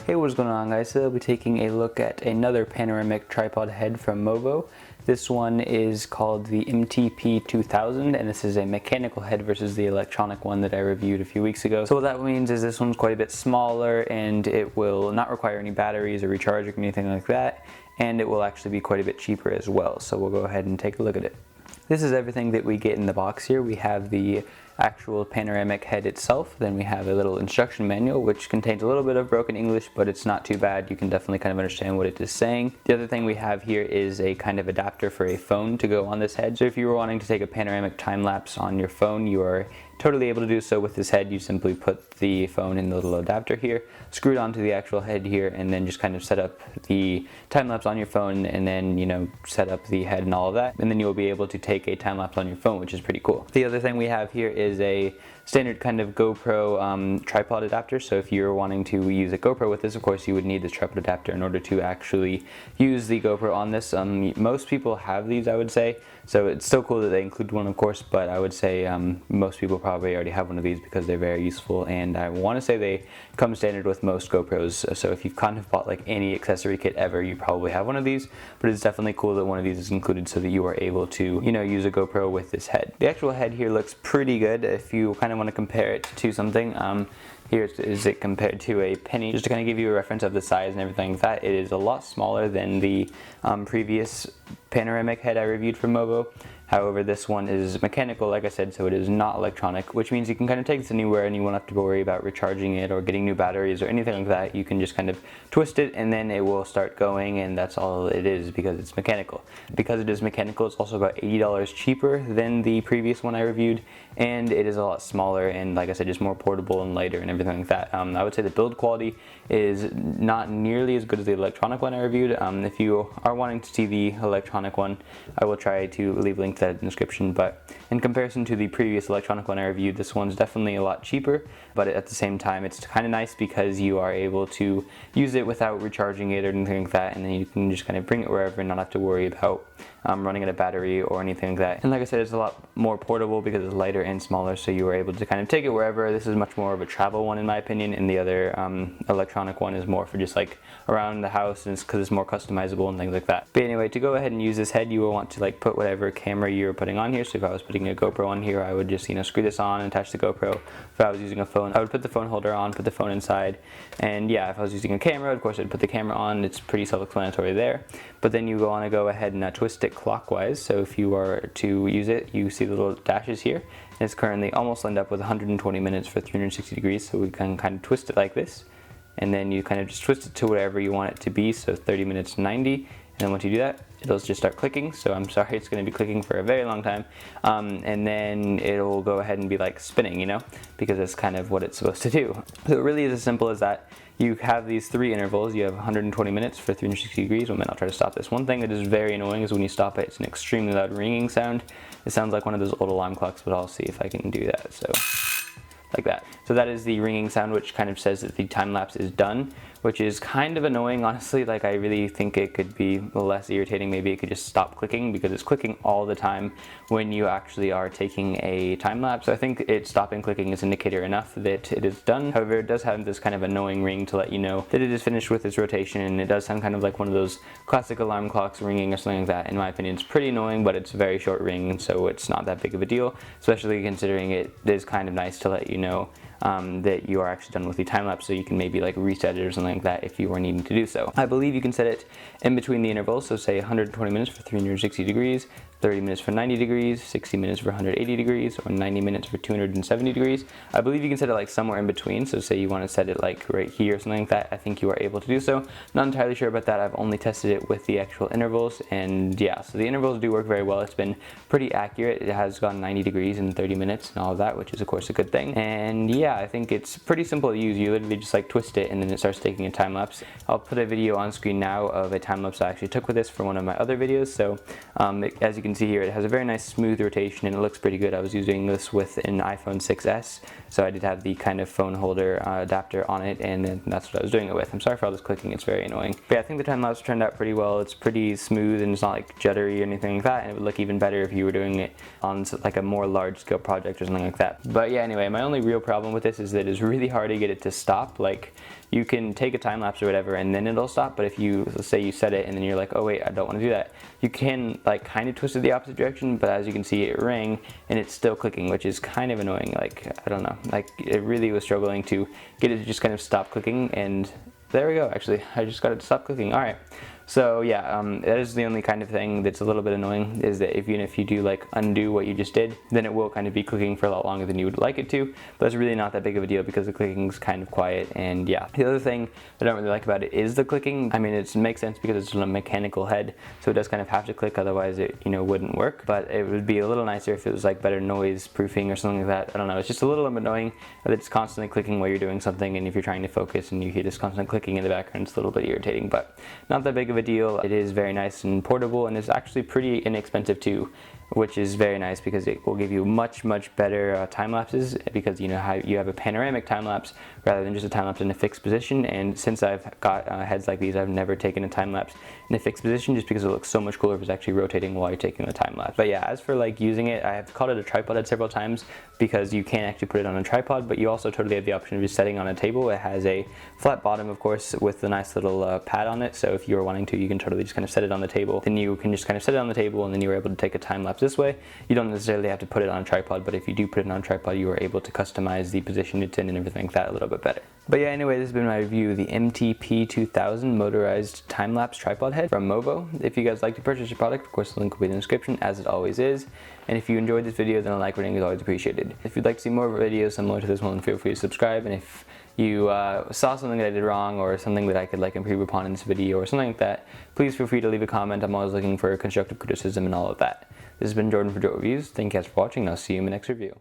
Hey, what's going on, guys? So I'll be taking a look at another panoramic tripod head from Movo. This one is called the MTP2000, and this is a mechanical head versus the electronic one that I reviewed a few weeks ago. So what that means is this one's quite a bit smaller, and it will not require any batteries or recharge or anything like that, and it will actually be quite a bit cheaper as well. So we'll go ahead and take a look at it. This is everything that we get in the box here. We have the actual panoramic head itself, then we have a little instruction manual which contains a little bit of broken English, but it's not too bad. You can definitely kind of understand what it is saying. The other thing we have here is a kind of adapter for a phone to go on this head. So if you were wanting to take a panoramic time lapse on your phone, you are totally able to do so with this head. You simply put the phone in the little adapter here, screw it onto the actual head here, and then just kind of set up the time lapse on your phone, and then, you know, set up the head and all of that, and then you'll be able to take a time lapse on your phone, which is pretty cool. The other thing we have here is a standard kind of GoPro tripod adapter. So if you're wanting to use a GoPro with this, of course you would need this tripod adapter in order to actually use the GoPro on this. Most people have these, I would say, so it's still cool that they include one, of course, but I would say most people probably already have one of these because they're very useful, and I want to say they come standard with most GoPros. So if you've kind of bought like any accessory kit ever, you probably have one of these, but it's definitely cool that one of these is included so that you are able to, you know, use a GoPro with this head. The actual head here looks pretty good. If you kind of want to compare it to something, here is it compared to a penny. Just to kind of give you a reference of the size and everything like that, it is a lot smaller than the previous panoramic head I reviewed from Movo. However, this one is mechanical, like I said, so it is not electronic, which means you can kind of take this anywhere and you won't have to worry about recharging it or getting new batteries or anything like that. You can just kind of twist it and then it will start going, and that's all it is because it's mechanical. Because it is mechanical, it's also about $80 cheaper than the previous one I reviewed, and it is a lot smaller and, like I said, just more portable and lighter and everything like that. I would say the build quality is not nearly as good as the electronic one I reviewed. If you are wanting to see the electronic one, I will try to leave a link to that in the description, but in comparison to the previous electronic one I reviewed, this one's definitely a lot cheaper, but at the same time it's kind of nice because you are able to use it without recharging it or anything like that, and then you can just kind of bring it wherever and not have to worry about running out of battery or anything like that. And like I said, it's a lot more portable because it's lighter and smaller, so you are able to kind of take it wherever. This is much more of a travel one in my opinion, and the other electronic one is more for just like around the house, and it's because it's more customizable and things like that. But anyway, to go ahead and use this head, you will want to like put whatever camera you're putting on here. So if I was putting a GoPro on here, I would just, you know, screw this on and attach the GoPro. If I was using a phone, I would put the phone holder on, put the phone inside, and yeah, if I was using a camera, of course I'd put the camera on. It's pretty self-explanatory there. But then you want to go ahead and twist it clockwise. So if you are to use it, you see the little dashes here. It's currently almost lined up with 120 minutes for 360 degrees, so we can kind of twist it like this, and then you kind of just twist it to whatever you want it to be, so 30 minutes 90, and then once you do that, it'll just start clicking. So I'm sorry, it's going to be clicking for a very long time, and then it'll go ahead and be like spinning, you know, because that's kind of what it's supposed to do. So it really is as simple as that. You have these three intervals. You have 120 minutes for 360 degrees. One minute, I'll try to stop this. One thing that is very annoying is when you stop it, it's an extremely loud ringing sound. It sounds like one of those old alarm clocks, but I'll see if I can do that. So like that. So that is the ringing sound, which kind of says that the time lapse is done, which is kind of annoying, honestly. Like, I really think it could be less irritating. Maybe it could just stop clicking, because it's clicking all the time when you actually are taking a time lapse. So I think it stopping clicking is indicator enough that it is done. However, it does have this kind of annoying ring to let you know that it is finished with its rotation, and it does sound kind of like one of those classic alarm clocks ringing or something like that. In my opinion, it's pretty annoying, but it's a very short ring, so it's not that big of a deal, especially considering it is kind of nice to let you know that you are actually done with the time lapse, so you can maybe like reset it or something like that if you are needing to do so. I believe you can set it in between the intervals, so say 120 minutes for 360 degrees, 30 minutes for 90 degrees, 60 minutes for 180 degrees, or 90 minutes for 270 degrees. I believe you can set it like somewhere in between, so say you want to set it like right here or something like that. I think you are able to do so. Not entirely sure about that. I've only tested it with the actual intervals, and yeah, so the intervals do work very well. It's been pretty accurate. It has gone 90 degrees in 30 minutes and all of that, which is of course a good thing. And yeah, I think it's pretty simple to use. You literally just like twist it and then it starts taking a time lapse. I'll put a video on screen now of a time lapse I actually took with this for one of my other videos. So as you can can see here, it has a very nice smooth rotation and it looks pretty good. I was using this with an iPhone 6s, so I did have the kind of phone holder adapter on it, and then that's what I was doing it with. I'm sorry for all this clicking, it's very annoying. But yeah, I think the time lapse turned out pretty well. It's pretty smooth and it's not like juddery or anything like that, and it would look even better if you were doing it on like a more large scale project or something like that. But yeah, anyway, my only real problem with this is that it's really hard to get it to stop. Like, you can take a time lapse or whatever and then it'll stop, but if you, let's say you set it and then you're like, oh wait, I don't want to do that, you can like kind of twist it the opposite direction, but as you can see, it rang and it's still clicking, which is kind of annoying. Like, I don't know, like it really was struggling to get it to just kind of stop clicking, and there we go. Actually, I just got it to stop clicking. All right. So yeah, that is the only kind of thing that's a little bit annoying, is that even if you do like undo what you just did, then it will kind of be clicking for a lot longer than you would like it to, but it's really not that big of a deal because the clicking is kind of quiet. And yeah, the other thing I don't really like about it is the clicking. I mean, it makes sense because it's a mechanical head, so it does kind of have to click, otherwise it, you know, wouldn't work. But it would be a little nicer if it was like better noise proofing or something like that. I don't know, it's just a little annoying that it's constantly clicking while you're doing something, and if you're trying to focus and you hear this constant clicking in the background, it's a little bit irritating, but not that big of a deal. It is very nice and portable, and it's actually pretty inexpensive too, which is very nice because it will give you much better time lapses, because you know how you have a panoramic time lapse rather than just a time lapse in a fixed position. And since I've got heads like these, I've never taken a time lapse in a fixed position just because it looks so much cooler if it's actually rotating while you're taking the time lapse. But yeah, as for like using it, I have called it a tripod head several times because you can actually put it on a tripod, but you also totally have the option of just setting on a table. It has a flat bottom, of course, with a nice little pad on it, so if you were wanting to, you can totally just kind of set it on the table. Then you can just kind of set it on the table, and then you're able to take a time lapse this way. You don't necessarily have to put it on a tripod, but if you do put it on a tripod, you are able to customize the position it's in and everything like that a little bit better. But yeah, anyway, this has been my review of the MTP2000 motorized time-lapse tripod head from Movo. If you guys like to purchase your product, of course the link will be in the description, as it always is. And if you enjoyed this video, then a like rating is always appreciated. If you'd like to see more videos similar to this one, feel free to subscribe. And if you saw something that I did wrong, or something that I could like improve upon in this video, or something like that, please feel free to leave a comment. I'm always looking for constructive criticism and all of that. This has been Jordan for Joe Reviews. Thank you guys for watching, and I'll see you in my next review.